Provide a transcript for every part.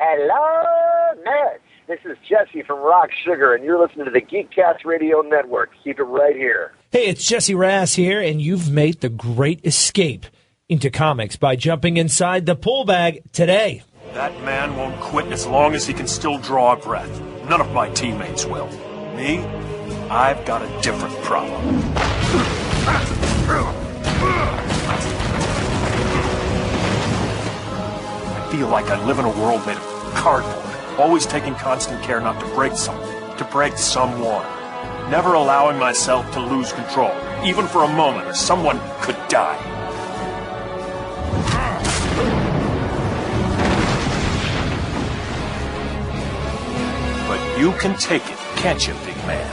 Hello, nerds. This is Jesse from Rock Sugar, and you're listening to the Geekcast Radio Network. Keep it right here. Hey, it's Jesse Rass here, and you've made the great escape into comics by jumping inside the pull bag today. That man won't quit as long as he can still draw a breath. None of my teammates will. Me? I've got a different problem. I feel like I live in a world made of cardboard, always taking constant care not to break something, to break someone. Never allowing myself to lose control, even for a moment, or someone could die. But you can take it, can't you, big man?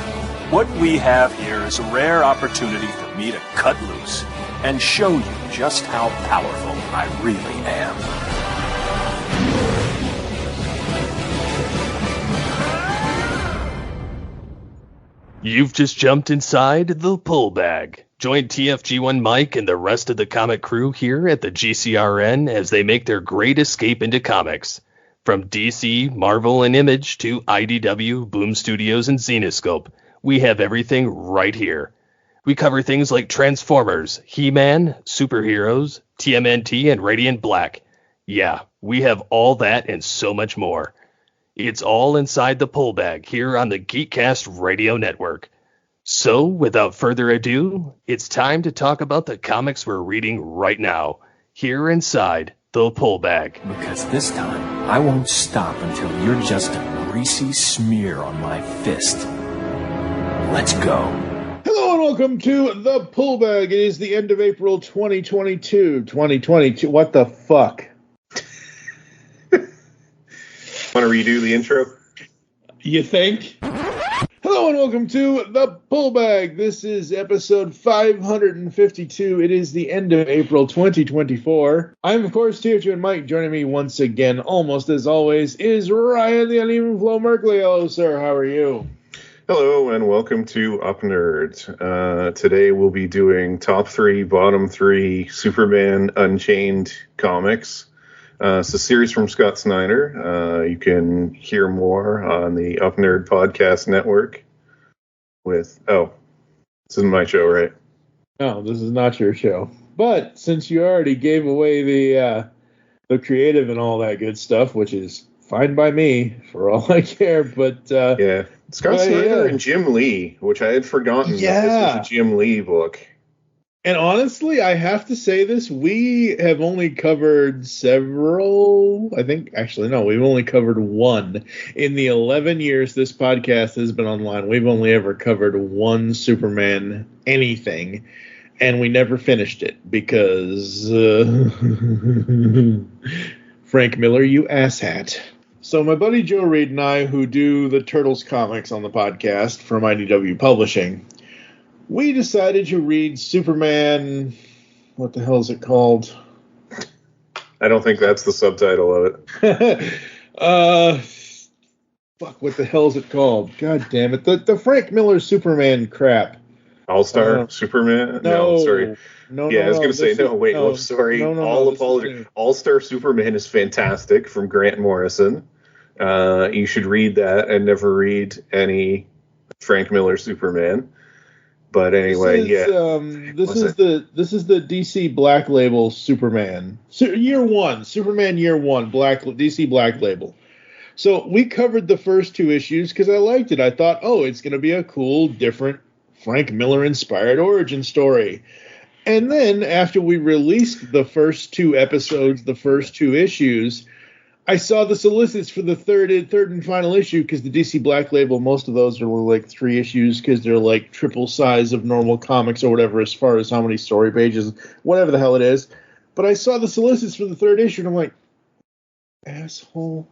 What we have here is a rare opportunity for me to cut loose and show you just how powerful I really am. You've just jumped inside the pull bag. Join TFG1 Mike and the rest of the comic crew here at the GCRN as they make their great escape into comics. From DC, Marvel, and Image to IDW, Boom Studios, and Zenescope, we have everything right here. We cover things like Transformers, He-Man, superheroes, TMNT, and Radiant Black. Yeah, we have all that and so much more. It's all inside the pull bag here on the Geekcast Radio Network. So, without further ado, it's time to talk about the comics we're reading right now, here inside the pull bag. Because this time, I won't stop until you're just a greasy smear on my fist. Let's go. Hello and welcome to the pull bag. It is the end of April 2022. 2022. What the fuck? Want to redo the intro? You think? Hello and welcome to the pull bag. This is episode 552. It is the end of April 2024. I'm, of course, TFG and Mike. Joining me once again, almost as always, is Ryan the UnEvenFlow Merkley. Hello, sir. How are you? Hello and welcome to Up Nerd. Today we'll be doing top 3, bottom 3 Superman Unchained comics. It's a series from Scott Snyder. You can hear more on the Up Nerd Podcast Network with... Oh, this isn't my show, right? No, this is not your show. But since you already gave away the creative and all that good stuff, which is fine by me, for all I care, but... yeah, Scott Snyder and Jim Lee, which I had forgotten that this was a Jim Lee book. And honestly, I have to say this, we have only covered several, we've only covered one. In the 11 years this podcast has been online, we've only ever covered one Superman anything, and we never finished it because Frank Miller, you asshat. So my buddy Joe Reed and I, who do the Turtles comics on the podcast from IDW Publishing, we decided to read Superman. What the hell is it called? I don't think that's the subtitle of it. Fuck, what the hell is it called? God damn it. The Frank Miller Superman crap. All-Star Superman? No, sorry. No, I was going to say, sorry. All-Star Superman is fantastic from Grant Morrison. You should read that and never read any Frank Miller Superman. But anyway, this is the DC Black Label Superman. Superman Year One, DC Black Label. So we covered the first 2 issues because I liked it. I thought, it's going to be a cool, different Frank Miller inspired origin story. And then after we released the first 2 episodes, the first 2 issues, I saw the solicits for the third and final issue because the DC Black Label, most of those are like 3 issues because they're like triple size of normal comics or whatever as far as how many story pages, whatever the hell it is. But I saw the solicits for the 3rd issue and I'm like, asshole.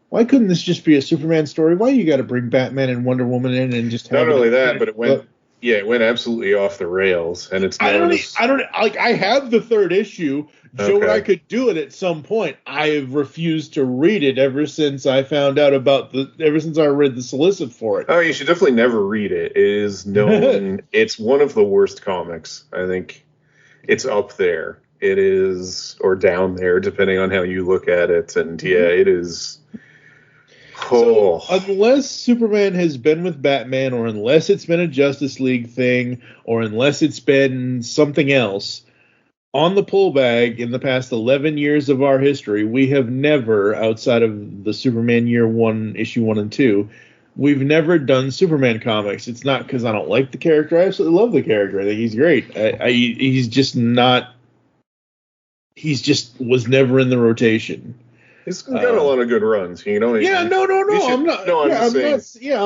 Why couldn't this just be a Superman story? Why you got to bring Batman and Wonder Woman in and just have not only that, but it went absolutely off the rails, and it's. I have the 3rd issue. Joe, I could do it at some point. I have refused to read it ever since I found out ever since I read the solicit for it. Oh, you should definitely never read it. It is known. It's one of the worst comics. I think it's up there. It is, or down there, depending on how you look at it. And yeah, it is. Oh. So unless Superman has been with Batman, or unless it's been a Justice League thing, or unless it's been something else, on the pull bag in the past 11 years of our history, we have never, outside of the Superman Year 1, Issue 1 and 2, we've never done Superman comics. It's not because I don't like the character. I absolutely love the character. I think he's great. He's just not... He's just was never in the rotation. He's got a lot of good runs, you know. Yeah, no. I'm not. No, I'm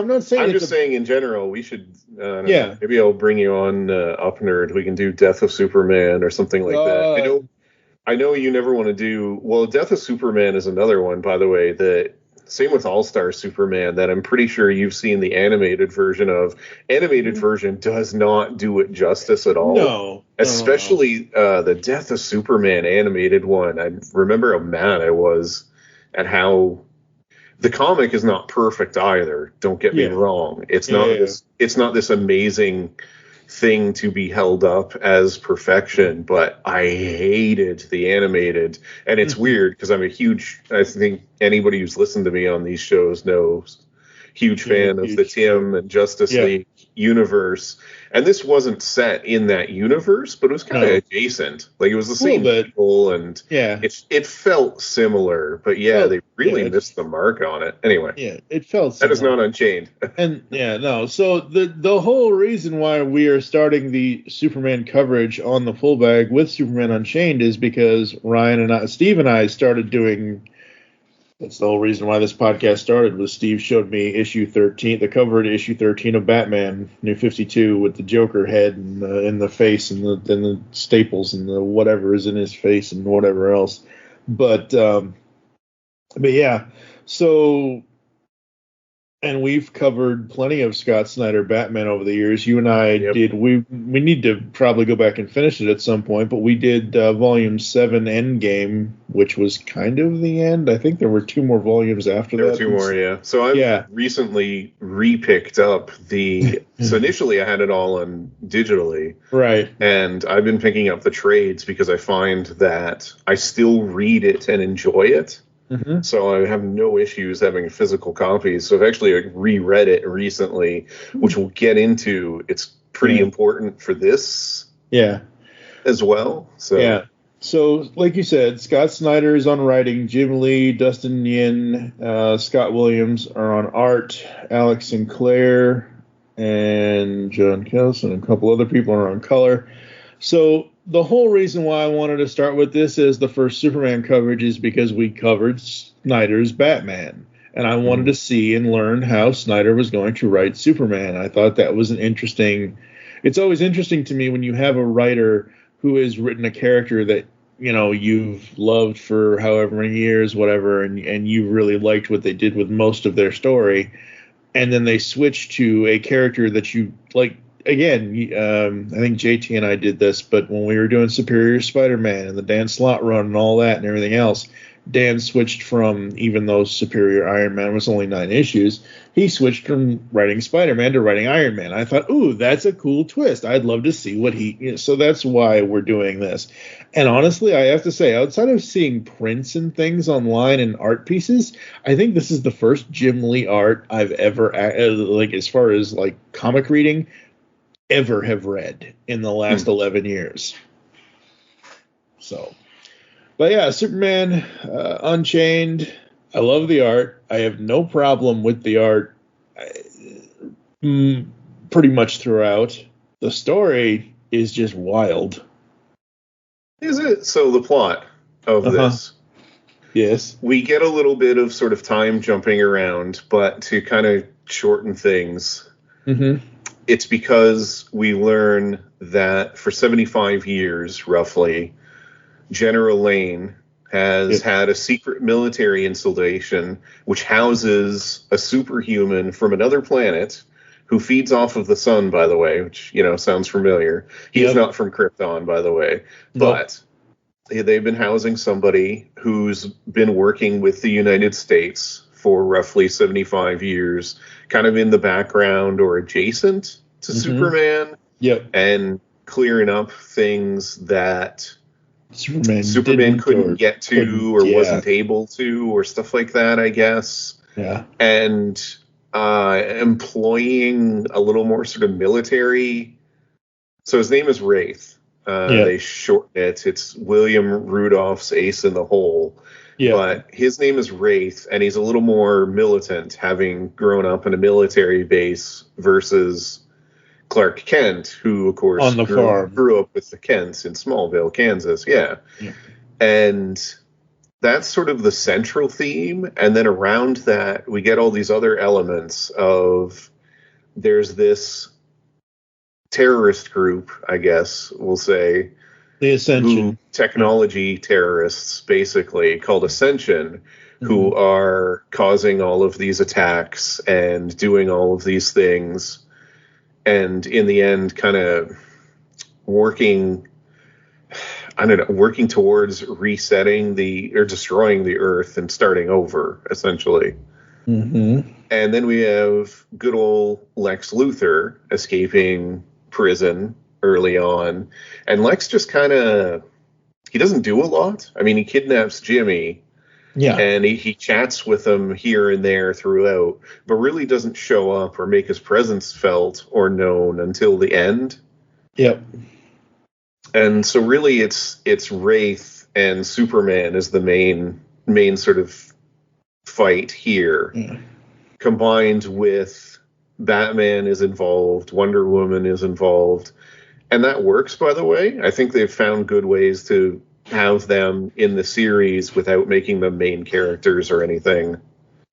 not saying. I'm just saying in general, we should. Maybe I'll bring you on Up Nerd. We can do Death of Superman or something like that. I know you never want to do. Well, Death of Superman is another one, by the way. That same with All Star Superman. That I'm pretty sure you've seen the animated version of. Animated version does not do it justice at all. No. Especially the Death of Superman animated one. I remember how mad I was at how the comic is not perfect either. Don't get me wrong. It's not this amazing thing to be held up as perfection, but I hated the animated. And it's weird because I think anybody who's listened to me on these shows knows, huge fan of the Tim and Justice League universe. And this wasn't set in that universe, but it was kind of adjacent. Like, it was the same people, and it felt similar. But they really missed the mark on it. Anyway, it felt similar. That is not Unchained. And So the whole reason why we are starting the Superman coverage on the full bag with Superman Unchained is because Steve and I started doing. That's the whole reason why this podcast started. Was Steve showed me issue 13, the cover to issue 13 of Batman, New 52, with the Joker head and in the face and the staples and the whatever is in his face and whatever else. But yeah. So, and we've covered plenty of Scott Snyder Batman over the years. You and I did. We need to probably go back and finish it at some point, but we did Volume 7 Endgame, which was kind of the end. I think there were 2 more volumes after that. There were 2 more, yeah. So I've recently re-picked up so initially I had it all on digitally. Right. And I've been picking up the trades because I find that I still read it and enjoy it. Mm-hmm. So I have no issues having physical copies. So I've actually reread it recently, which we'll get into. It's pretty important for this as well. So like you said, Scott Snyder is on writing. Jim Lee, Dustin Yin, Scott Williams are on art. Alex Sinclair and John Kelson and a couple other people are on color. So the whole reason why I wanted to start with this as the first Superman coverage is because we covered Snyder's Batman. And I wanted to see and learn how Snyder was going to write Superman. I thought that was it's always interesting to me when you have a writer who has written a character that, you've loved for however many years, whatever, and you really liked what they did with most of their story. And then they switch to a character that you like. Again, I think JT and I did this, but when we were doing Superior Spider-Man and the Dan Slott run and all that and everything else, Dan switched from, even though Superior Iron Man was only 9 issues, he switched from writing Spider-Man to writing Iron Man. I thought, ooh, that's a cool twist. I'd love to see what so that's why we're doing this. And honestly, I have to say, outside of seeing prints and things online and art pieces, I think this is the first Jim Lee art I've ever, as far as comic reading, ever have read in the last 11 years. So, but yeah, Superman Unchained. I love the art. I have no problem with the art pretty much throughout. The story is just wild. Is it? So the plot of this. Yes. We get a little bit of sort of time jumping around, but to kind of shorten things, it's because we learn that for 75 years, roughly, General Lane has had a secret military installation which houses a superhuman from another planet who feeds off of the sun, by the way, which, sounds familiar. He is not from Krypton, by the way. But they've been housing somebody who's been working with the United States for roughly 75 years, kind of in the background or adjacent to Superman. Yep. And clearing up things that Superman couldn't get to or wasn't able to or stuff like that, I guess. Yeah. And employing a little more sort of military. So his name is Wraith. They shorten it. It's William Rudolph's Ace in the Hole. Yeah. But his name is Wraith, and he's a little more militant, having grown up in a military base versus Clark Kent, who, of course, grew up with the Kents in Smallville, Kansas. Yeah. And that's sort of the central theme. And then around that, we get all these other elements of there's this terrorist group, I guess we'll say. The Ascension. Technology terrorists, basically, called Ascension, who are causing all of these attacks and doing all of these things. And in the end, kind of working towards resetting or destroying the Earth and starting over, essentially. Mm-hmm. And then we have good old Lex Luthor escaping prison early on. And Lex just he doesn't do a lot. I mean, he kidnaps Jimmy. Yeah. And he chats with him here and there throughout, but really doesn't show up or make his presence felt or known until the end. Yep. And so really it's Wraith and Superman is the main sort of fight here. Yeah. Combined with Batman is involved, Wonder Woman is involved. And that works, by the way. I think they've found good ways to have them in the series without making them main characters or anything.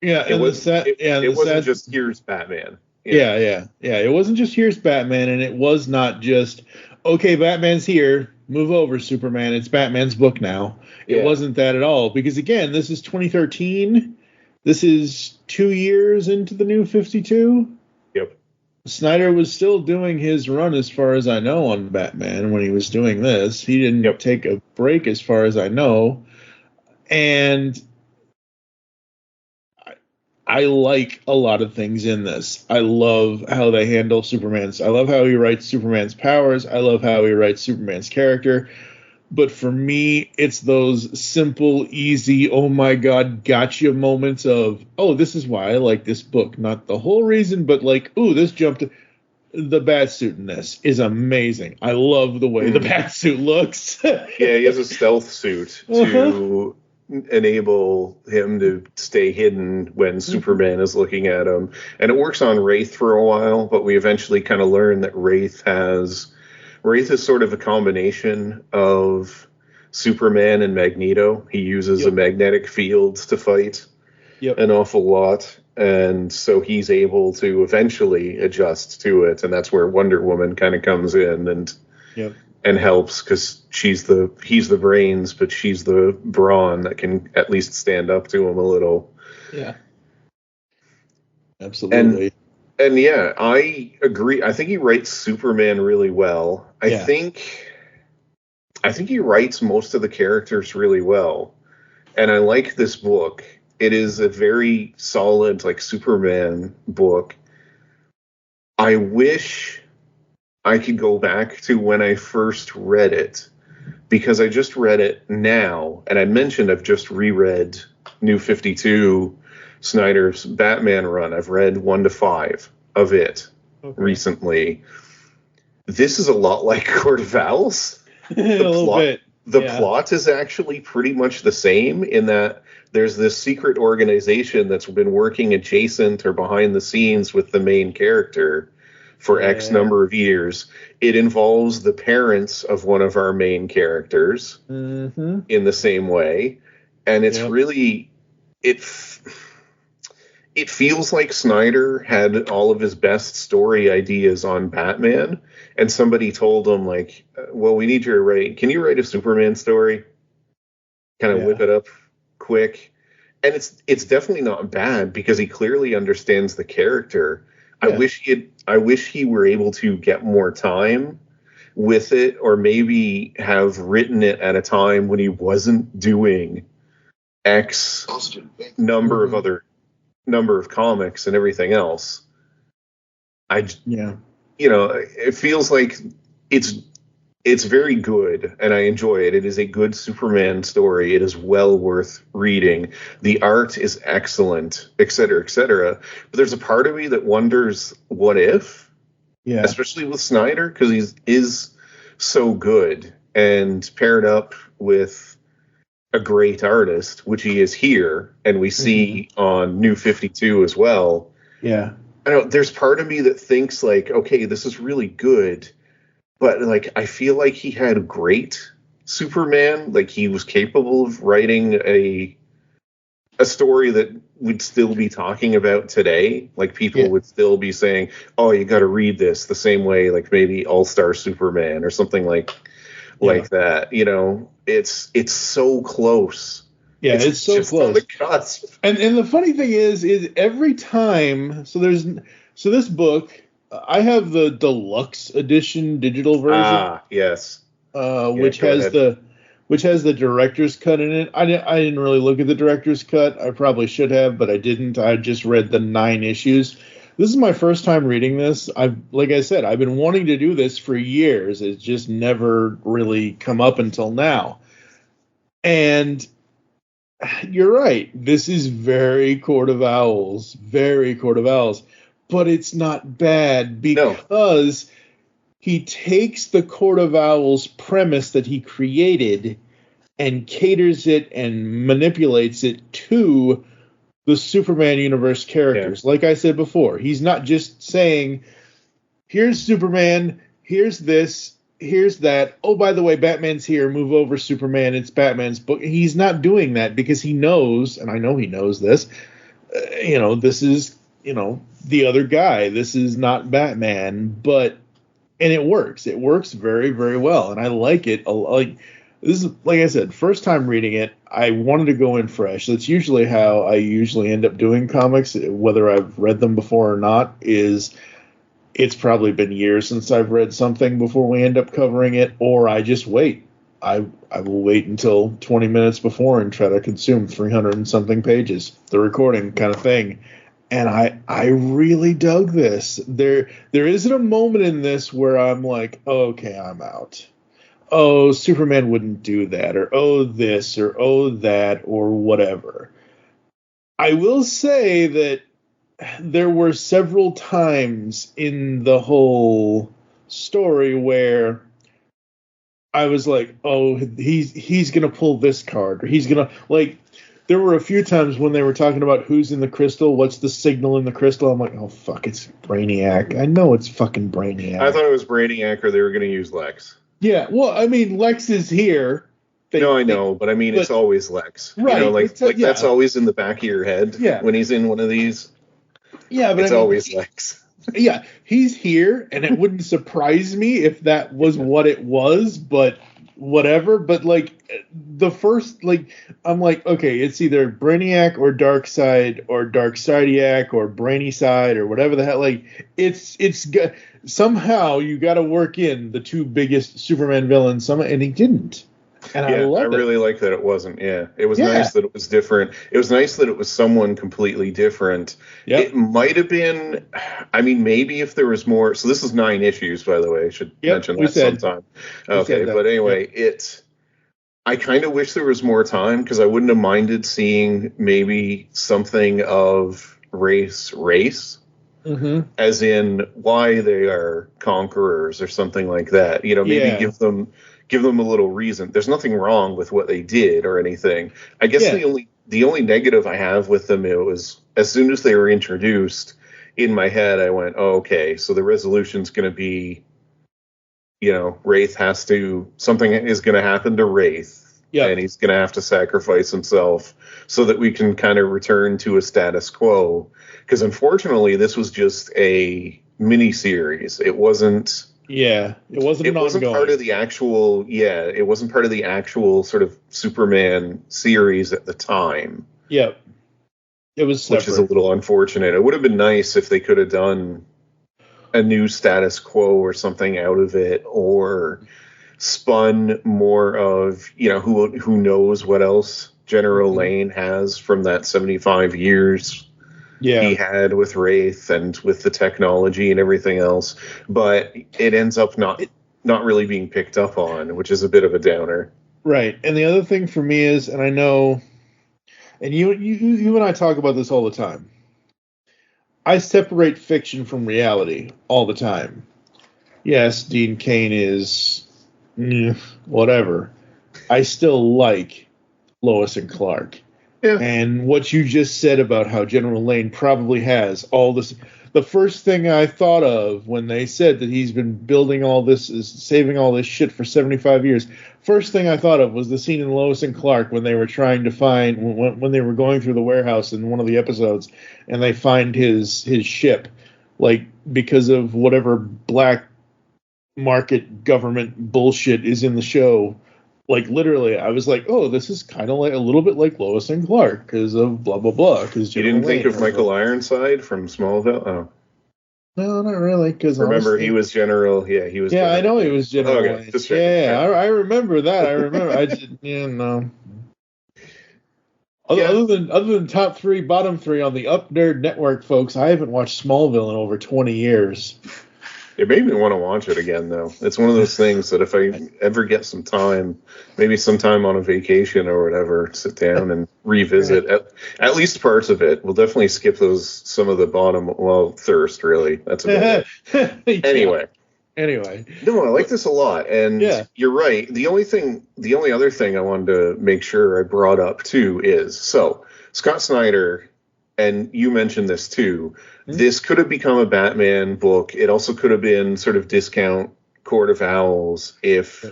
Yeah, it wasn't just here's Batman. Yeah. It wasn't just here's Batman, and it was not just okay, Batman's here, move over, Superman. It's Batman's book now. It wasn't that at all, because again, this is 2013. This is 2 years into the New 52. Yep. Snyder was still doing his run, as far as I know, on Batman when he was doing this. He didn't take a break, as far as I know. And I like a lot of things in this. I love how they handle Superman's. I love how he writes Superman's powers. I love how he writes Superman's character. But for me, it's those simple, easy, oh my God, gotcha moments of, oh, this is why I like this book. Not the whole reason, but like, ooh, this jumped. The Batsuit in this is amazing. I love the way the Batsuit looks. Yeah, he has a stealth suit to enable him to stay hidden when Superman is looking at him. And it works on Wraith for a while, but we eventually kind of learn that Wraith is sort of a combination of Superman and Magneto. He uses a magnetic field to fight an awful lot. And so he's able to eventually adjust to it. And that's where Wonder Woman kind of comes in and helps, because he's the brains, but she's the brawn that can at least stand up to him a little. Yeah. Absolutely. And yeah, I agree. I think he writes Superman really well. I think he writes most of the characters really well. And I like this book. It is a very solid, like, Superman book. I wish I could go back to when I first read it, because I just read it now. And I mentioned I've just reread New 52, Snyder's Batman run. I've read 1 to 5 of it recently. This is a lot like Court of Owls. The plot is actually pretty much the same, in that there's this secret organization that's been working adjacent or behind the scenes with the main character for X number of years. It involves the parents of one of our main characters in the same way. And it's really, it feels like Snyder had all of his best story ideas on Batman, and somebody told him, like, well, we need you to write, can you write a Superman story? Kind of whip it up quick. And it's definitely not bad, because he clearly understands the character. I wish he were able to get more time with it, or maybe have written it at a time when he wasn't doing X number of comics and everything else. It feels like It's very good, and I enjoy it. It is a good Superman story. It is well worth reading. The art is excellent, et cetera, et cetera. But there's a part of me that wonders, what if? Yeah. Especially with Snyder, because he is so good, and paired up with a great artist, which he is here, and we see on New 52 as well. Yeah. I know there's part of me that thinks, like, okay, this is really good, but, like, I feel like he had a great Superman. Like, he was capable of writing a story that we'd still be talking about today. Like, people would still be saying, oh, you got to read this, the same way, like, maybe All-Star Superman or something like that. You know, it's so close. Yeah, it's so just close. On the cusp. And the funny thing is every time, so this book, I have the deluxe edition digital version. Ah, yes. Which has the director's cut in it. I didn't really look at the director's cut. I probably should have, but I didn't. I just read the 9 issues. This is my first time reading this. Like I said, I've been wanting to do this for years. It's just never really come up until now. And you're right. This is very Court of Owls. Very Court of Owls. But it's not bad because he takes the Court of Owls premise that he created and caters it and manipulates it to the Superman universe characters. Yeah. Like I said before, he's not just saying, here's Superman, here's this, here's that. Oh, by the way, Batman's here. Move over, Superman. It's Batman's book. He's not doing that because he knows, and I know he knows this, this is, the other guy. This is not Batman, and it works. It works very, very well, and I like it. This is, like I said, first time reading it, I wanted to go in fresh. That's usually how I usually end up doing comics, whether I've read them before or not, is it's probably been years since I've read something before we end up covering it, or I just wait. I will wait until 20 minutes before and try to consume 300 and something pages, the recording kind of thing. And I really dug this. There isn't a moment in this where I'm like, okay, I'm out. Oh, Superman wouldn't do that, or oh this, or oh that, or whatever. I will say that there were several times in the whole story where I was like, oh, he's gonna pull this card, or he's gonna, like, there were a few times when they were talking about who's in the crystal, what's the signal in the crystal. I'm like, oh, fuck, it's Brainiac. I know it's fucking Brainiac. I thought it was Brainiac, or they were going to use Lex. Yeah, well, I mean, Lex is here. I know, but I mean, it's always Lex. Right. That's always in the back of your head when he's in one of these. Yeah, but it's always Lex. Yeah, he's here, and it wouldn't surprise me if that was what it was, but whatever. But, like, the first, like, I'm like, okay, it's either Brainiac or Darkseid or Darksidiac or Brainside or whatever the hell. Like, it's somehow you got to work in the 2 biggest Superman villains, and he didn't. And I really like that it wasn't. Yeah, it was nice that it was different. It was nice that it was someone completely different. Yep. It might have been. I mean, maybe if there was more. So this is 9 issues, by the way. I should mention that sometime. Okay, but anyway, I kind of wish there was more time, because I wouldn't have minded seeing maybe something of race, as in why they are conquerors or something like that. Maybe give them a little reason. There's nothing wrong with what they did or anything. I guess the only negative I have with them, it was as soon as they were introduced, in my head I went, oh, okay, so the resolution's going to be, Wraith something is going to happen to Wraith, and he's going to have to sacrifice himself so that we can kind of return to a status quo. Because unfortunately, this was just a mini-series. It wasn't... Yeah, it wasn't part of the actual. Yeah, it wasn't part of the actual sort of Superman series at the time. Yep, it was separate. Which is a little unfortunate. It would have been nice if they could have done a new status quo or something out of it, or spun more of who knows what else General Lane has from that 75 years. Yeah. He had with Wraith and with the technology and everything else, but it ends up not not really being picked up on, which is a bit of a downer. Right. And the other thing for me is, and I know, and you and I talk about this all the time, I separate fiction from reality all the time. Yes, Dean Cain is whatever. I still like Lois and Clark. Yeah. And what you just said about how General Lane probably has all this. The first thing I thought of when they said that he's been building all this, is saving all this shit for 75 years. First thing I thought of was the scene in Lois and Clark when they were trying to find, when they were going through the warehouse in one of the episodes, and they find his ship, like, because of whatever black market government bullshit is in the show. Like, literally, I was like, oh, this is kind of like a little bit like Lois and Clark because of blah, blah, blah. Cause you didn't think of Michael Ironside from Smallville? Oh. No, not really. Cause remember, he was General. Yeah, he was. Yeah, General. I know he was General. Okay, just checking. Yeah, I remember that. I remember. I just, no. Other than top 3, bottom 3 on the Up Nerd Network, folks, I haven't watched Smallville in over 20 years. It made me want to watch it again, though. It's one of those things that if I ever get some time, maybe sometime on a vacation or whatever, sit down and revisit at least parts of it. We'll definitely skip some of the bottom, Thirst, really. That's about it. Anyway. No, I like this a lot. And you're right. The only other thing I wanted to make sure I brought up, too, is, so, Scott Snyder, and you mentioned this, too, this could have become a Batman book. It also could have been sort of discount Court of Owls if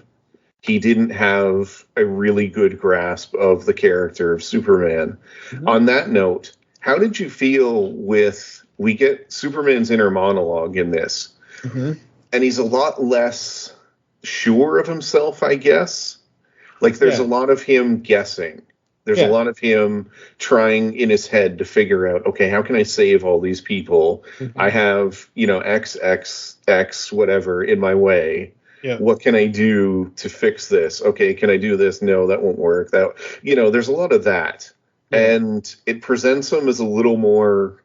he didn't have a really good grasp of the character of Superman. Mm-hmm. On that note, how did you feel we get Superman's inner monologue in this, and he's a lot less sure of himself, I guess. Like, there's a lot of him guessing. There's a lot of him trying in his head to figure out, okay, how can I save all these people? Mm-hmm. I have, X, whatever in my way. Yeah. What can I do to fix this? Okay, can I do this? No, that won't work. There's a lot of that. Yeah. And it presents him as a little more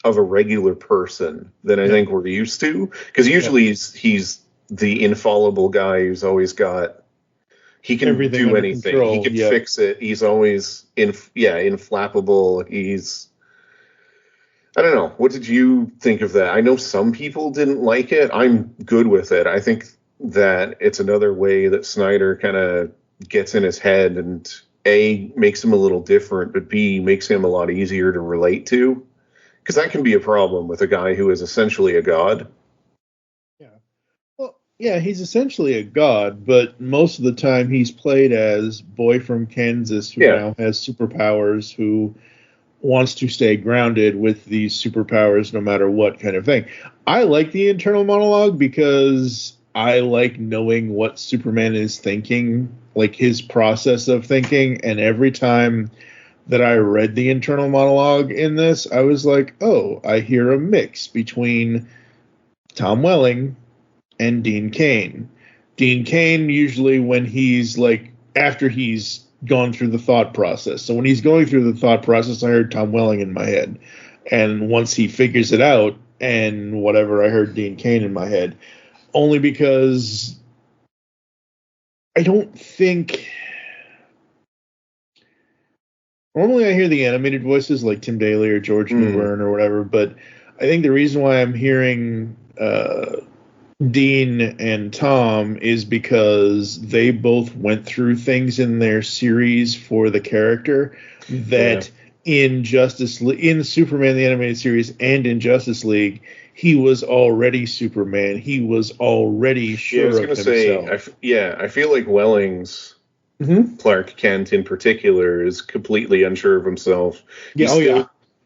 of a regular person than I think we're used to. Because usually he's the infallible guy who's always got, he can do anything. Control. He can fix it. He's always inflappable. I don't know. What did you think of that? I know some people didn't like it. I'm good with it. I think that it's another way that Snyder kind of gets in his head and A, makes him a little different, but B, makes him a lot easier to relate to. Because that can be a problem with a guy who is essentially a god. Yeah, he's essentially a god, but most of the time he's played as boy from Kansas who now has superpowers, who wants to stay grounded with these superpowers no matter what kind of thing. I like the internal monologue because I like knowing what Superman is thinking, like his process of thinking, and every time that I read the internal monologue in this, I was like, oh, I hear a mix between Tom Welling and Dean Cain. Dean Cain usually when he's like after he's gone through the thought process. So when he's going through the thought process, I heard Tom Welling in my head. And once he figures it out and whatever, I heard Dean Cain in my head. Only because I don't think normally I hear the animated voices like Tim Daly or George Newbern or whatever, but I think the reason why I'm hearing Dean and Tom is because they both went through things in their series for the character that in Superman the Animated Series and in Justice League, he was already Superman. He was already sure of himself. I feel like Welling's Clark Kent in particular is completely unsure of himself.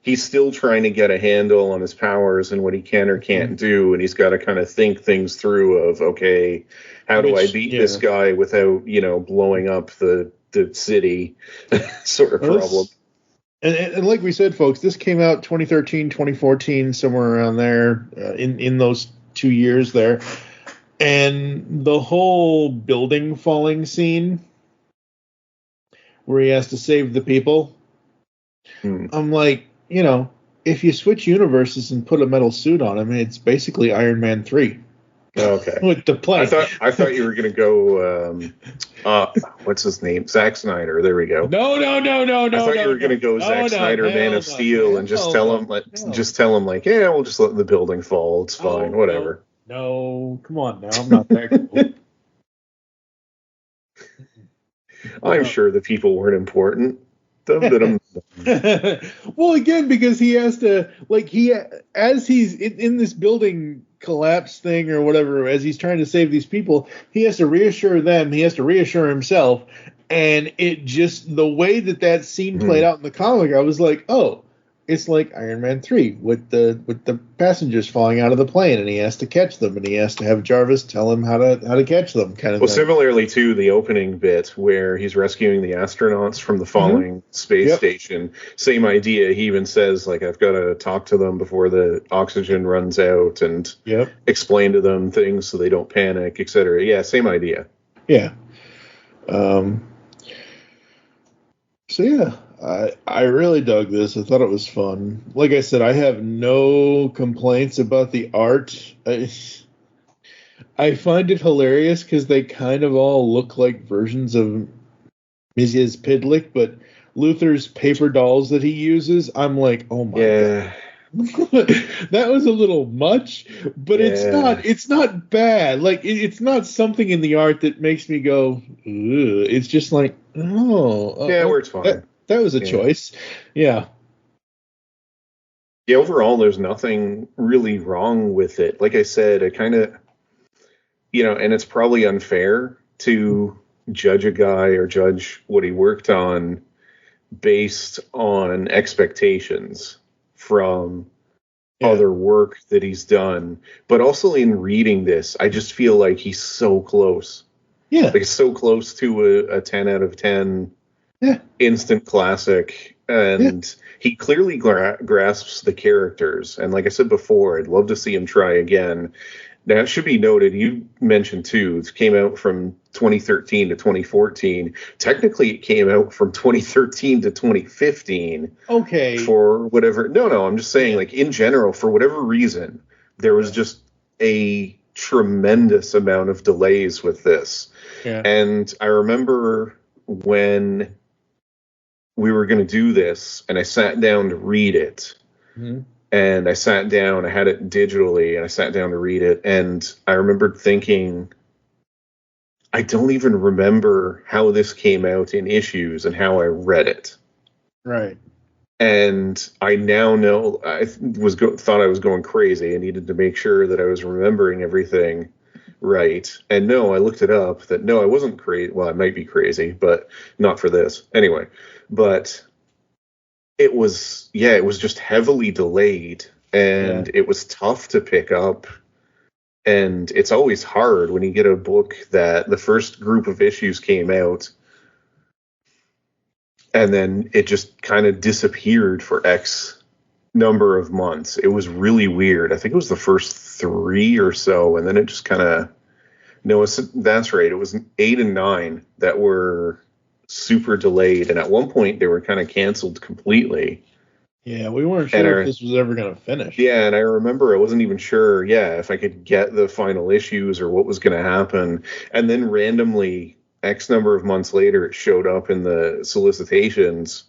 He's still trying to get a handle on his powers and what he can or can't do, and he's got to kind of think things through of, okay, how do I beat this guy without, blowing up the city sort of problem. And like we said, folks, this came out 2013, 2014, somewhere around there, in those 2 years there. And the whole building falling scene where he has to save the people, I'm like, if you switch universes and put a metal suit on him, it's basically Iron Man 3. Okay. With the plane. I thought you were going to go, what's his name? Zack Snyder. There we go. No. I thought you were going to go Zack Snyder, Man of Steel, and just tell him, yeah, we'll just let the building fall. It's fine, whatever. No, come on now. I'm not that cool. I'm sure the people weren't important. Well, again, because he has to, as he's in this building collapse thing or whatever, as he's trying to save these people, he has to reassure them, he has to reassure himself, and it just, the way that scene played out in the comic, I was like, oh, it's like Iron Man 3 with the passengers falling out of the plane, and he has to catch them, and he has to have Jarvis tell him how to catch them, kind of thing. Well, similarly to the opening bit where he's rescuing the astronauts from the falling space station, same idea. He even says, like, I've got to talk to them before the oxygen runs out and explain to them things so they don't panic, etc. Yeah, same idea. Yeah. So yeah, I really dug this. I thought it was fun. Like I said, I have no complaints about the art. I find it hilarious because they kind of all look like versions of Mrs. Pidlick, but Luther's paper dolls that he uses, I'm like, oh my god. That was a little much, but it's not bad. Like it's not something in the art that makes me go, ugh. It's just like, it works fine. That was a choice. Yeah. Yeah, overall there's nothing really wrong with it. Like I said, I kind of, and it's probably unfair to judge a guy or judge what he worked on based on expectations from other work that he's done. But also in reading this, I just feel like he's so close. Yeah. Like so close to a 10 out of 10 instant classic. And he clearly grasps the characters. And like I said before, I'd love to see him try again. Now, it should be noted, you mentioned, too, it came out from 2013 to 2014. Technically, it came out from 2013 to 2015. Okay. For whatever... No, I'm just saying, like, in general, for whatever reason, there was just a tremendous amount of delays with this. Yeah. And I remember when we were going to do this, and I sat down to read it, and I sat down, I had it digitally, and I sat down to read it, and I remembered thinking, I don't even remember how this came out in issues and how I read it. Right. And I now know, thought I was going crazy. I needed to make sure that I was remembering everything right. And no, I looked it up, that no, I wasn't crazy. Well, I might be crazy, but not for this. Anyway, but... It was just heavily delayed, and it was tough to pick up. And it's always hard when you get a book that the first group of issues came out, and then it just kind of disappeared for X number of months. It was really weird. I think it was the first 3 or so, and then it just kind of... No, that's right. It was 8 and 9 that were... super delayed, and at one point they were kind of canceled completely. Yeah, we weren't sure if this was ever going to finish. Yeah, and I remember I wasn't even sure, if I could get the final issues or what was going to happen. And then randomly, X number of months later, it showed up in the solicitations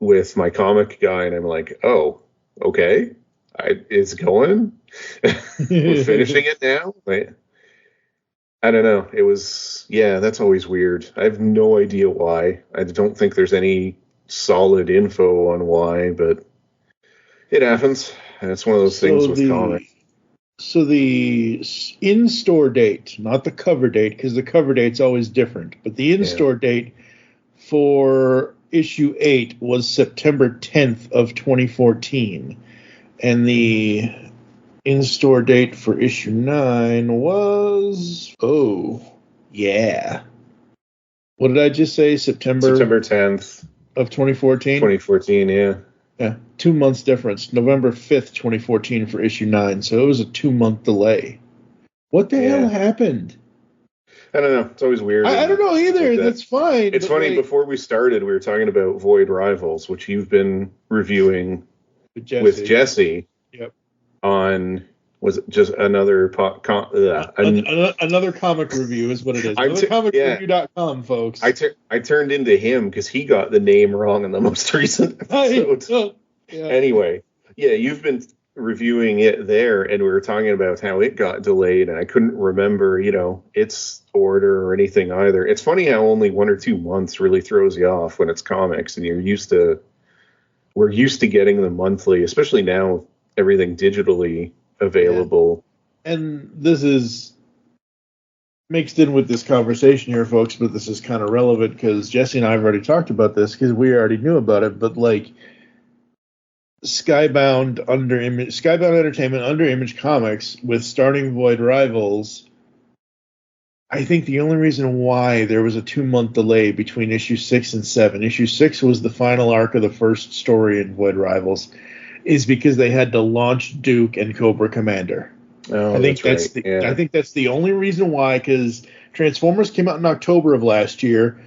with my comic guy, and I'm like, oh, okay, it's going? We're finishing it now? Wait. I don't know. It was, that's always weird. I have no idea why. I don't think there's any solid info on why, but it happens. And it's one of those things with comics. So the in-store date, not the cover date, because the cover date's always different, but the in-store date for issue 8 was September 10th of 2014. And the in-store date for issue 9 was... What did I just say? September 10th. Of 2014? 2014, yeah. Yeah, 2 months difference. November 5th, 2014 for issue 9. So it was a 2-month delay. What the hell happened? I don't know. It's always weird. I don't know either. Like that's fine. It's funny. Before we started, we were talking about Void Rivals, which you've been reviewing with Jesse. Yep. On Was it just another another comic review is what it is. Anothercomicreview.com, folks. I turned into him because he got the name wrong in the most recent episode. Anyway, you've been reviewing it there, and we were talking about how it got delayed, and I couldn't remember, its order or anything either. It's funny how only 1 or 2 months really throws you off when it's comics, and we're used to getting them monthly, especially now with everything digitally available. And this is mixed in with this conversation here, folks, but this is kind of relevant because Jesse and I have already talked about this because we already knew about it, but like Skybound Entertainment under Image Comics with Starting Void Rivals, I think the only reason why there was a 2-month delay between issue 6 and 7, issue 6 was the final arc of the first story in Void Rivals, is because they had to launch Duke and Cobra Commander. Oh, I think that's the only reason why, because Transformers came out in October of last year,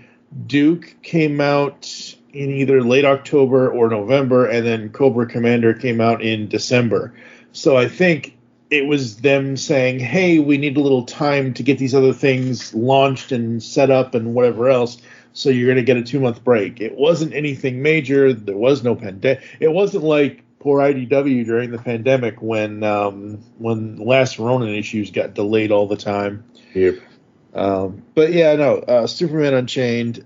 Duke came out in either late October or November, and then Cobra Commander came out in December. So I think it was them saying, hey, we need a little time to get these other things launched and set up and whatever else, so you're going to get a 2-month break. It wasn't anything major. There was no pandemic. It wasn't like poor IDW during the pandemic when Last Ronin issues got delayed all the time. Yep. But yeah, no, Superman Unchained,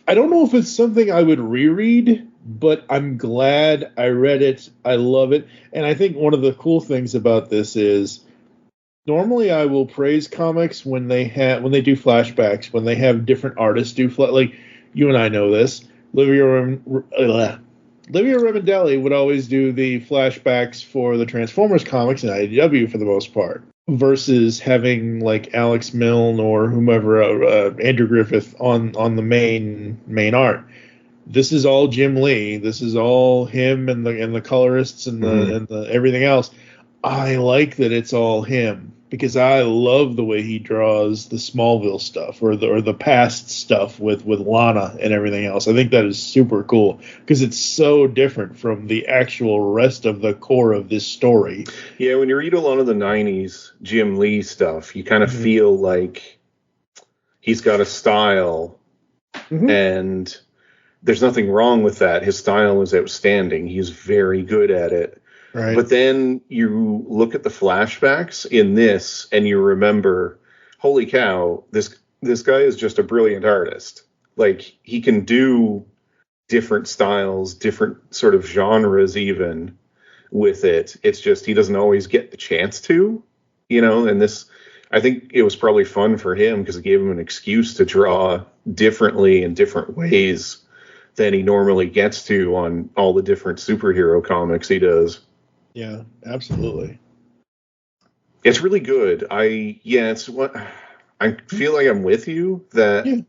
I don't know if it's something I would reread, but I'm glad I read it. I love it. And I think one of the cool things about this is normally I will praise comics when they do flashbacks, when they have different artists do like you and I know this. Livia Remendelli would always do the flashbacks for the Transformers comics in IDW for the most part, versus having like Alex Milne or whomever, Andrew Griffith on the main art. This is all Jim Lee. This is all him and the colorists and the everything else. I like that it's all him because I love the way he draws the Smallville stuff or the past stuff with Lana and everything else. I think that is super cool because it's so different from the actual rest of the core of this story. Yeah, when you read a lot of the 90s Jim Lee stuff, you kind of feel like he's got a style, and there's nothing wrong with that. His style is outstanding. He's very good at it. Right. But then you look at the flashbacks in this and you remember, holy cow, this guy is just a brilliant artist. Like, he can do different styles, different sort of genres even with it. It's just he doesn't always get the chance to, and this, I think it was probably fun for him because it gave him an excuse to draw differently in different ways than he normally gets to on all the different superhero comics he does. Yeah, absolutely. It's really good. I feel like I'm with you that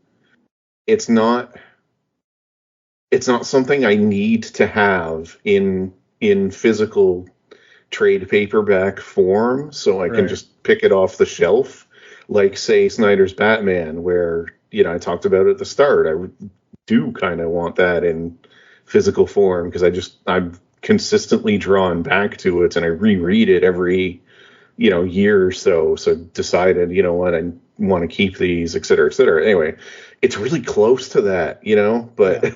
it's not something I need to have in physical trade paperback form, so I can just pick it off the shelf, like say Snyder's Batman, where I talked about it at the start. I do kind of want that in physical form because I'm consistently drawn back to it, and I reread it every year or so. So decided, what, I want to keep these, et cetera, et cetera. Anyway, it's really close to that, but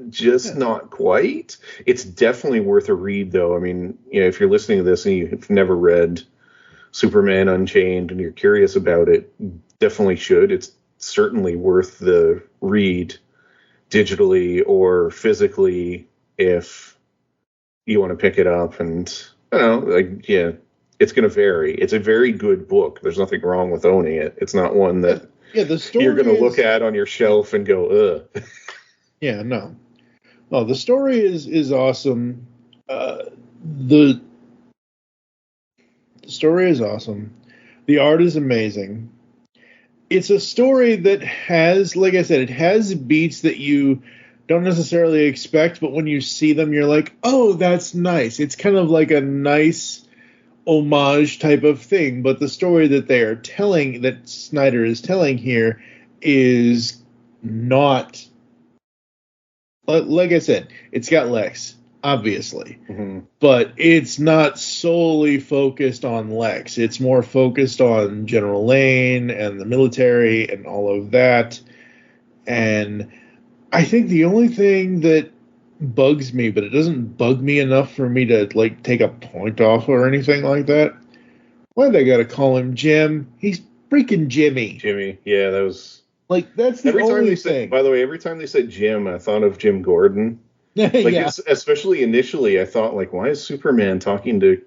just not quite. It's definitely worth a read, though. I mean, if you're listening to this and you've never read Superman Unchained and you're curious about it, definitely should. It's certainly worth the read, digitally or physically, if you want to pick it up. And I don't know, it's going to vary. It's a very good book. There's nothing wrong with owning it. It's not one that the story you're going to look at on your shelf and go, ugh. Yeah, no. Oh, the story is awesome. The story is awesome. The art is amazing. It's a story that has, like I said, it has beats that you don't necessarily expect, but when you see them, you're like, oh, that's nice. It's kind of like a nice homage type of thing. But the story that they are telling, that Snyder is telling here, is not, like I said, it's got Lex. obviously. But it's not solely focused on Lex. It's more focused on General Lane and the military and all of that. And I think the only thing that bugs me, but it doesn't bug me enough for me to like take a point off or anything like that. Why did I gotta call him Jim? He's freaking Jimmy. Jimmy, yeah, that was like that's the only thing. By the way, every time they said Jim, I thought of Jim Gordon. Like especially initially, I thought like, why is Superman talking to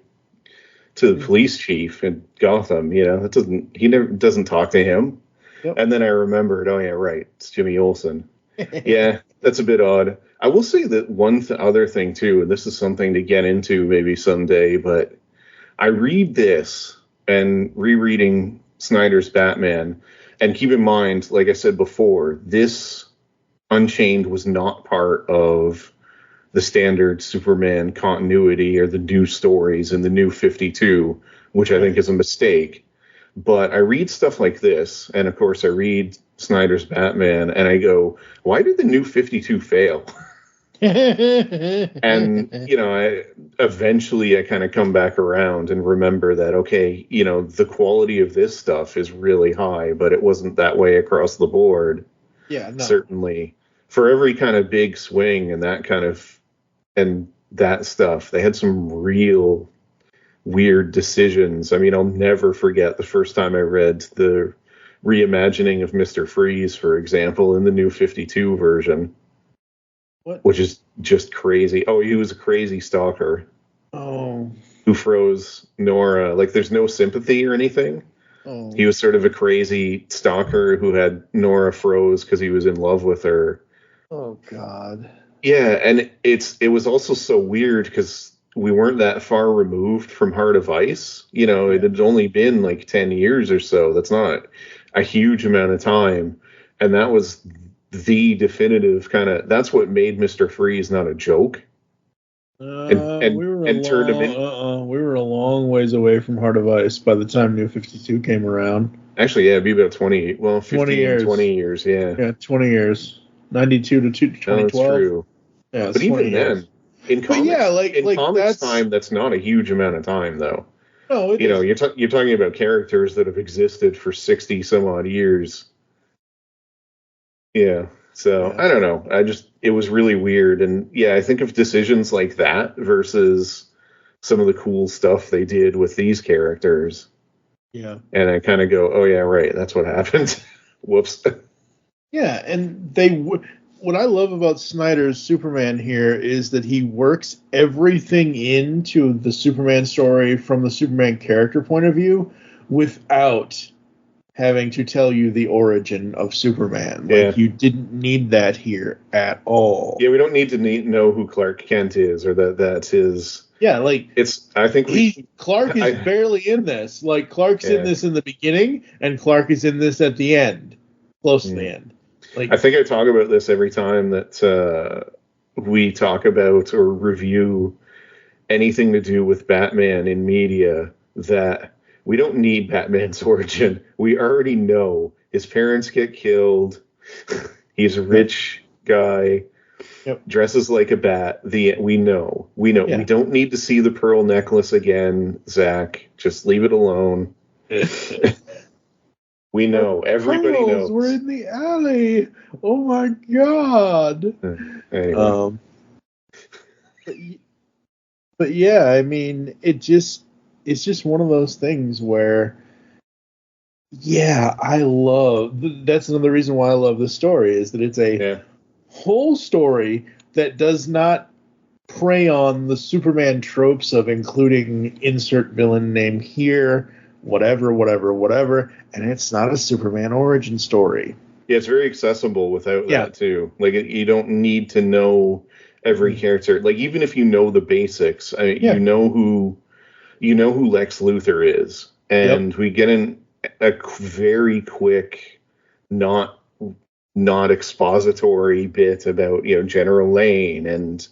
the police chief in Gotham? You know, he never doesn't talk to him. Yep. And then I remembered, oh yeah, right, it's Jimmy Olsen. Yeah, that's a bit odd. I will say that one other thing too, and this is something to get into maybe someday, but I read this and rereading Snyder's Batman, and keep in mind, like I said before, this Unchained was not part of the standard Superman continuity or the new stories in the New 52, which I think is a mistake. But I read stuff like this, and of course I read Snyder's Batman, and I go, why did the New 52 fail? And, you know, I eventually kind of come back around and remember that, okay, you know, the quality of this stuff is really high, but it wasn't that way across the board. Yeah, no. Certainly. For every kind of big swing and that stuff, they had some real weird decisions. I mean, I'll never forget the first time I read the reimagining of Mr. Freeze, for example, in the New 52 version. What? Which is just crazy. Oh, he was a crazy stalker. Oh. Who froze Nora. Like, there's no sympathy or anything. Oh. He was sort of a crazy stalker who had Nora froze because he was in love with her. Oh, God. Yeah, and it was also so weird because we weren't that far removed from Heart of Ice. You know, it had only been like 10 years or so. That's not a huge amount of time. And that was the definitive kind of, that's what made Mr. Freeze not a joke. We were a long ways away from Heart of Ice by the time New 52 came around. Actually, yeah, it'd be about 20, well, 15, 20 years, yeah. Yeah, 20 years. 92 to 2012. That's true. Yeah, but even then, in comics, comics time, that's not a huge amount of time, though. No, you know, you're talking about characters that have existed for 60 some odd years. Yeah. So I don't know. It was really weird. And yeah, I think of decisions like that versus some of the cool stuff they did with these characters. Yeah. And I kind of go, oh yeah, right. That's what happened. Whoops. Yeah. And what I love about Snyder's Superman here is that he works everything into the Superman story from the Superman character point of view without having to tell you the origin of Superman. Like, you didn't need that here at all. Yeah, we don't need to know who Clark Kent is or that's his. Yeah, like I think Clark is barely in this. Like, Clark's in this in the beginning, and Clark is in this at the end, close to the end. Like, I think I talk about this every time that we talk about or review anything to do with Batman in media, that we don't need Batman's origin. We already know his parents get killed. He's a rich guy, dresses like a bat. We know. Yeah. We don't need to see the pearl necklace again, Zach. Just leave it alone. We know. Everybody knows. We're in the alley. Oh my God. Anyway. But yeah, I mean, it's just one of those things where, yeah, that's another reason why I love this story, is that it's a whole story that does not prey on the Superman tropes of including insert villain name here, whatever, and it's not a Superman origin story. Yeah, it's very accessible without that too. Like, you don't need to know every character. Like, even if you know the basics, you know who Lex Luthor is, and we get in a very quick, not expository bit about General Lane, and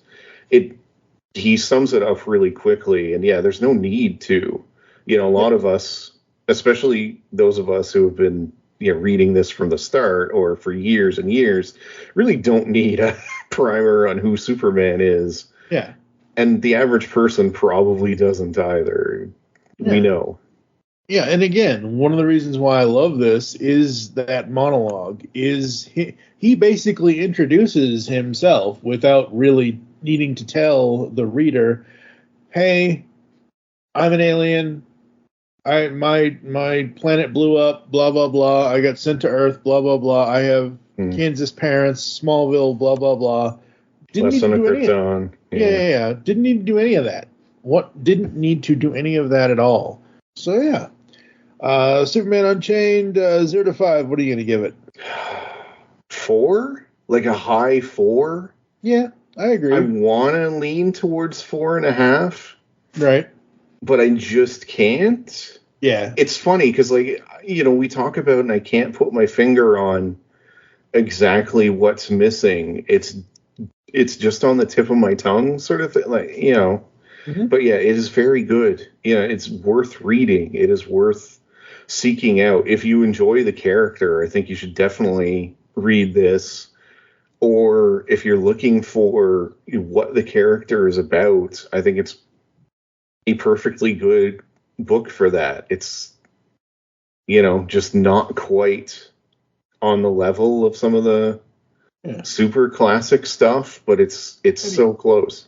he sums it up really quickly. And yeah, there's no need to. A lot of us, especially those of us who have been reading this from the start or for years and years, really don't need a primer on who Superman is. Yeah. And the average person probably doesn't either. Yeah. We know. Yeah, and again, one of the reasons why I love this is that monologue. Is he basically introduces himself without really needing to tell the reader, "Hey, I'm an alien. My planet blew up. Blah blah blah. I got sent to Earth. Blah blah blah. I have Kansas parents. Smallville. Blah blah blah." Didn't need to do any of that. Yeah. Didn't need to do any of that. Didn't need to do any of that at all. So yeah. Superman Unchained, 0 to 5. What are you going to give it? 4? Like a high 4? Yeah, I agree. I want to lean towards 4.5. Right. But I just can't. Yeah. It's funny because, like, we talk about, and I can't put my finger on exactly what's missing. It's just on the tip of my tongue, sort of thing. Like, Mm-hmm. But yeah, it is very good. It's worth reading. It is worth seeking out. If you enjoy the character, I think you should definitely read this. Or if you're looking for what the character is about, I think it's a perfectly good book for that. It's, just not quite on the level of some of the super classic stuff, but it's so close.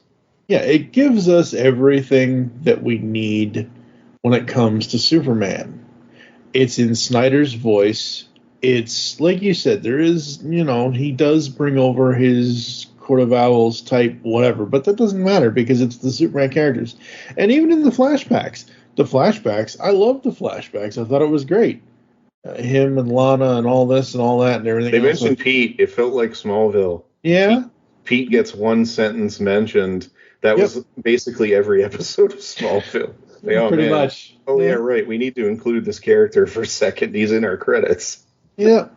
Yeah, it gives us everything that we need when it comes to Superman. It's in Snyder's voice. It's, like you said, there is, he does bring over his Court of Owls type whatever, but that doesn't matter because it's the Superman characters. And even in the flashbacks, I loved the flashbacks. I thought it was great. Him and Lana and all this and all that and everything. They mentioned Pete. It felt like Smallville. Yeah. Pete gets one sentence mentioned. That was basically every episode of Smallville. Pretty much. Oh, yeah, right. We need to include this character for a second. He's in our credits. Yeah.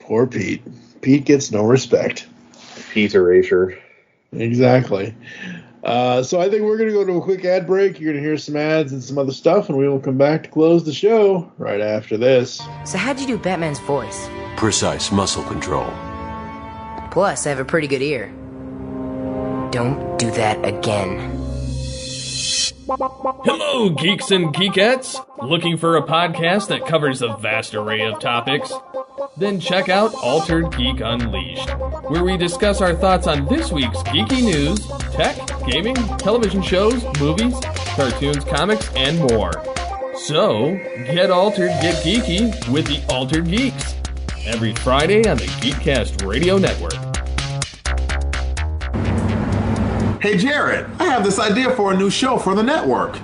Poor Pete. Pete gets no respect. Pete erasure. Exactly. So I think we're going to go to a quick ad break. You're going to hear some ads and some other stuff, and we will come back to close the show right after this. So how'd you do Batman's voice? Precise muscle control. Plus, I have a pretty good ear. Don't do that again. Hello, geeks and geekettes! Looking for a podcast that covers a vast array of topics? Then check out Altered Geek Unleashed, where we discuss our thoughts on this week's geeky news, tech, gaming, television shows, movies, cartoons, comics, and more. So, get altered, get geeky with the Altered Geeks. Every Friday on the Geekcast Radio Network. Hey, Jared, I have this idea for a new show for the network.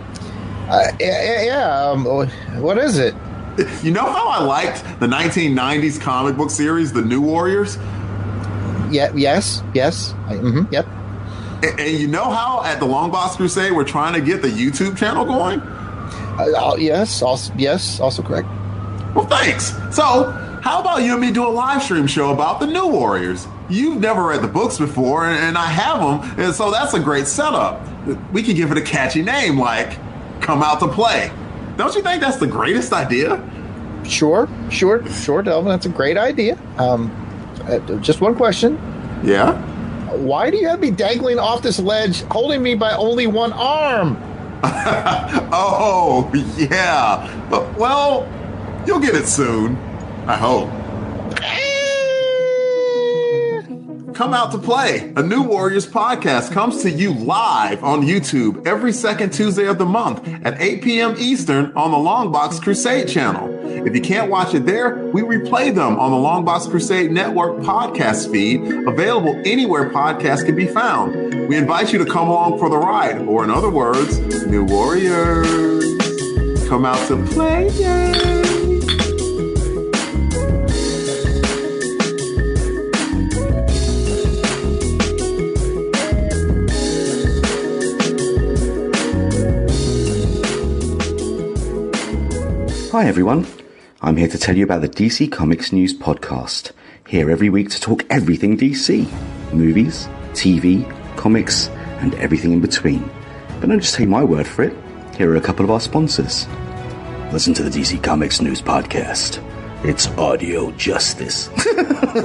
What is it? You know how I liked the 1990s comic book series, The New Warriors? Yep. And you know how at the Long Box Crusade we're trying to get the YouTube channel going? Yes, also correct. Well, thanks. So, how about you and me do a live stream show about the New Warriors? You've never read the books before, and I have them, and so that's a great setup. We can give it a catchy name like Come Out to Play. Don't you think that's the greatest idea? Sure, Delvin. That's a great idea. Just one question. Yeah? Why do you have me dangling off this ledge, holding me by only one arm? Oh, yeah. Well, you'll get it soon. I hope. Come Out to Play, a New Warriors podcast, comes to you live on YouTube every second Tuesday of the month at 8 p.m. Eastern on the Longbox Crusade channel. If you can't watch it there, we replay them on the Longbox Crusade Network podcast feed, available anywhere podcasts can be found. We invite you to come along for the ride, or in other words, New Warriors, come out to play. Yay! Hi everyone, I'm here to tell you about the DC Comics News Podcast. Here every week to talk everything DC. Movies, TV, comics, and everything in between. But don't just take my word for it. Here are a couple of our sponsors. Listen to the DC Comics News Podcast. It's audio justice.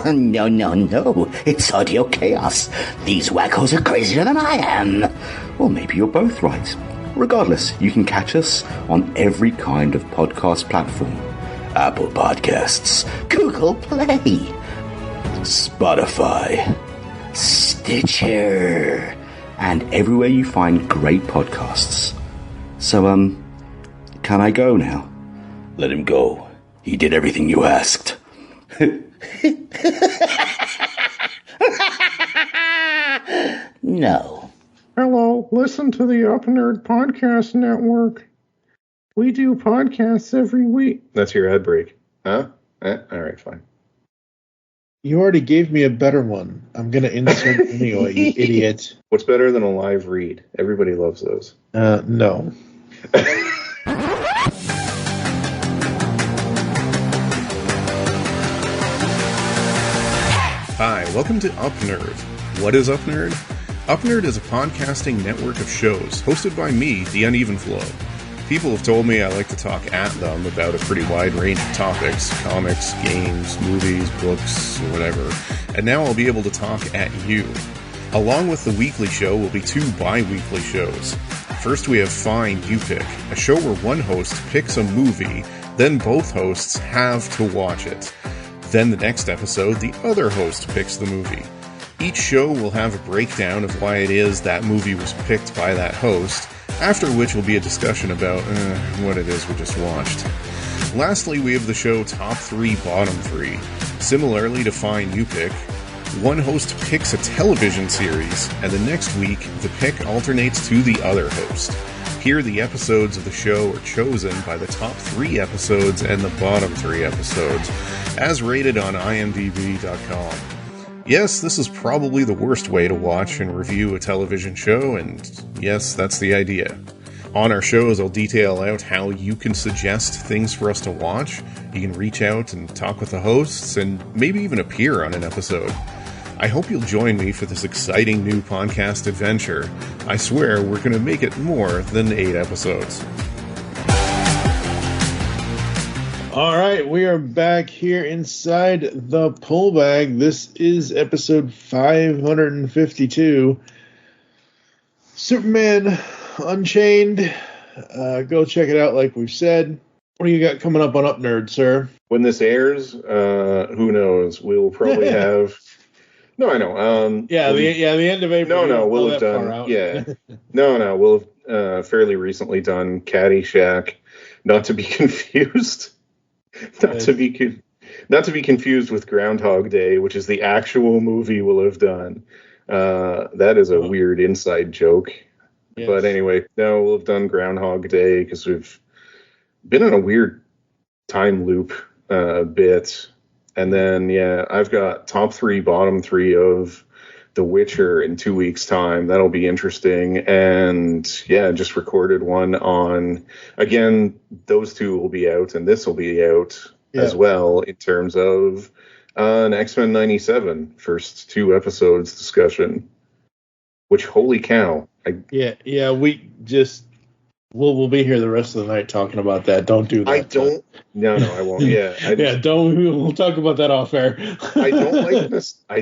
No. It's audio chaos. These wackos are crazier than I am. Or maybe you're both right. Regardless, you can catch us on every kind of podcast platform. Apple Podcasts, Google Play, Spotify, Stitcher, and everywhere you find great podcasts. So, can I go now? Let him go. He did everything you asked. No. Hello, listen to the Up Nerd Podcast Network. We do podcasts every week. That's your ad break. Huh? All right, fine. You already gave me a better one. I'm going to insert it anyway, you idiot. What's better than a live read? Everybody loves those. No. Hi, welcome to Up Nerd. What is Up Nerd? Up Nerd is a podcasting network of shows hosted by me, the UnEvenFlow. People have told me I like to talk at them about a pretty wide range of topics, comics, games, movies, books, whatever, and now I'll be able to talk at you. Along with the weekly show will be 2 bi-weekly shows. First we have Find You Pick, a show where one host picks a movie, then both hosts have to watch it. Then the next episode, the other host picks the movie. Each show will have a breakdown of why it is that movie was picked by that host, after which will be a discussion about what it is we just watched. Lastly, we have the show Top 3, Bottom 3. Similarly to Find You Pick, one host picks a television series, and the next week, the pick alternates to the other host. Here, the episodes of the show are chosen by the top 3 episodes and the bottom 3 episodes, as rated on IMDb.com. Yes, this is probably the worst way to watch and review a television show, and yes, that's the idea. On our shows, I'll detail out how you can suggest things for us to watch. You can reach out and talk with the hosts, and maybe even appear on an episode. I hope you'll join me for this exciting new podcast adventure. I swear we're going to make it more than 8 episodes. All right, we are back here inside the pull bag. This is episode 552. Superman Unchained. Go check it out like we've said. What do you got coming up on Up Nerd, sir? When this airs, who knows? We'll probably have... No, I know. The end of April. No, we'll have done... Yeah. No, we'll have fairly recently done Caddyshack. Not to be confused... Not to be confused with Groundhog Day, which is the actual movie we'll have done. That is a weird inside joke. Yes. But anyway, no, we'll have done Groundhog Day because we've been in a weird time loop bit. And then, I've got top 3, bottom 3 of The Witcher in 2 weeks' time. That'll be interesting. And just recorded one on, again, those 2 will be out, and this will be out as well in terms of an X-Men 97 first 2 episodes discussion, which, holy cow. We'll be here the rest of the night talking about that. Don't do that. No, I won't. We'll talk about that off air. I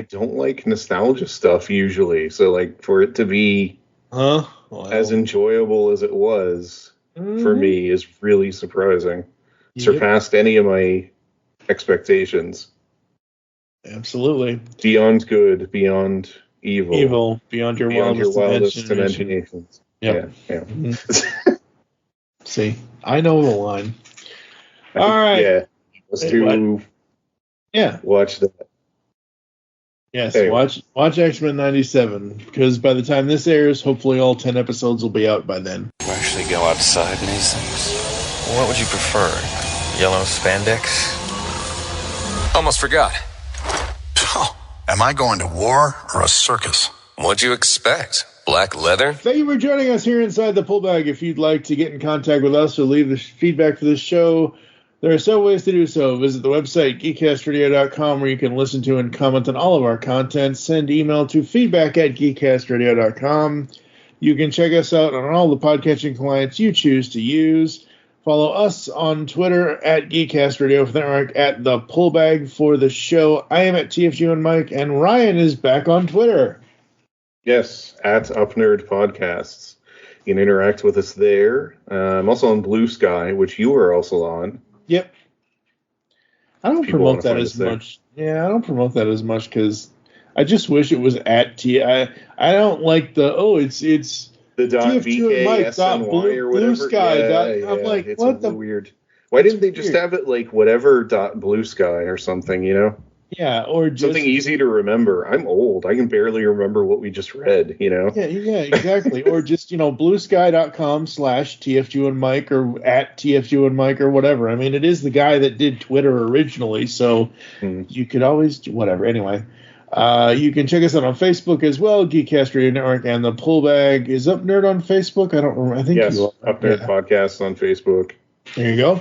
don't like nostalgia stuff usually. So like for it to be as enjoyable as it was for me is really surprising. Yep. Surpassed any of my expectations. Absolutely. Beyond good, beyond evil. Beyond your wildest imaginations. Yeah. Mm-hmm. See, I know the line. All right. Yeah. Let's watch that. Yes, anyway. Watch X-Men 97, because by the time this airs, hopefully all 10 episodes will be out by then. You actually go outside in these things? What would you prefer? Yellow spandex? Almost forgot. Oh, am I going to war or a circus? What'd you expect? Black leather? Thank you for joining us here inside the pull bag. If you'd like to get in contact with us or leave the feedback for this show, there are several ways to do so. Visit the website, geekcastradio.com, where you can listen to and comment on all of our content. Send email to feedback@geekcastradio.com. You can check us out on all the podcatching clients you choose to use. Follow us on Twitter at Geekcast Radio for the network, at the Pullbag for the show. I am at TFG and Mike, and Ryan is back on Twitter. Yes, at UpNerd Podcasts. You can interact with us there. I'm also on Blue Sky, which you are also on. Yep. I don't promote that as much. Yeah, I don't promote that as much because I just wish it was at T. I don't like it's the .vksny or whatever. Blue Sky. Yeah, I'm like, it's what the weird. Why didn't they just have it like whatever .blue sky or something? You know. Yeah, or just something easy to remember. I'm old. I can barely remember what we just read, you know? Yeah, exactly. Or just, bluesky.com/TFG1Mike or at TFG1Mike or whatever. I mean, it is the guy that did Twitter originally, so you could always do whatever. Anyway, you can check us out on Facebook as well, Geekcast Radio Network, and the Pullbag. Is UpNerd on Facebook? I don't remember. I think yes, UpNerd Podcasts on Facebook. There you go.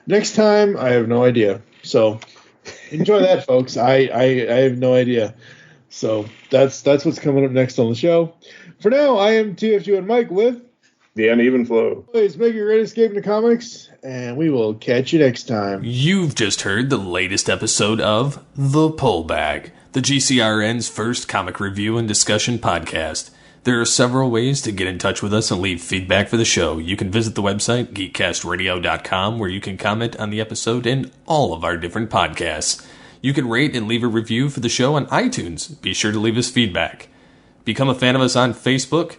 Next time, I have no idea. So enjoy that, folks. I have no idea. So that's what's coming up next on the show. For now, I am TFG and Mike with the Uneven Flow. Please make your great escape into comics, and we will catch you next time. You've just heard the latest episode of The Pullbag, the GCRN's first comic review and discussion podcast. There are several ways to get in touch with us and leave feedback for the show. You can visit the website, geekcastradio.com, where you can comment on the episode and all of our different podcasts. You can rate and leave a review for the show on iTunes. Be sure to leave us feedback. Become a fan of us on Facebook,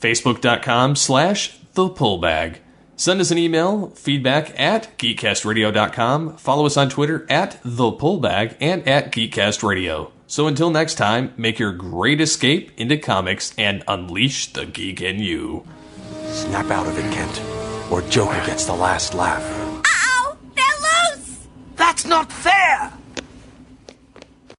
facebook.com/thepullbag. Send us an email, feedback at geekcastradio.com. Follow us on Twitter at thepullbag and at geekcastradio. So until next time, make your great escape into comics and unleash the geek in you. Snap out of it, Kent, or Joker gets the last laugh. Ow! They're loose! That's not fair!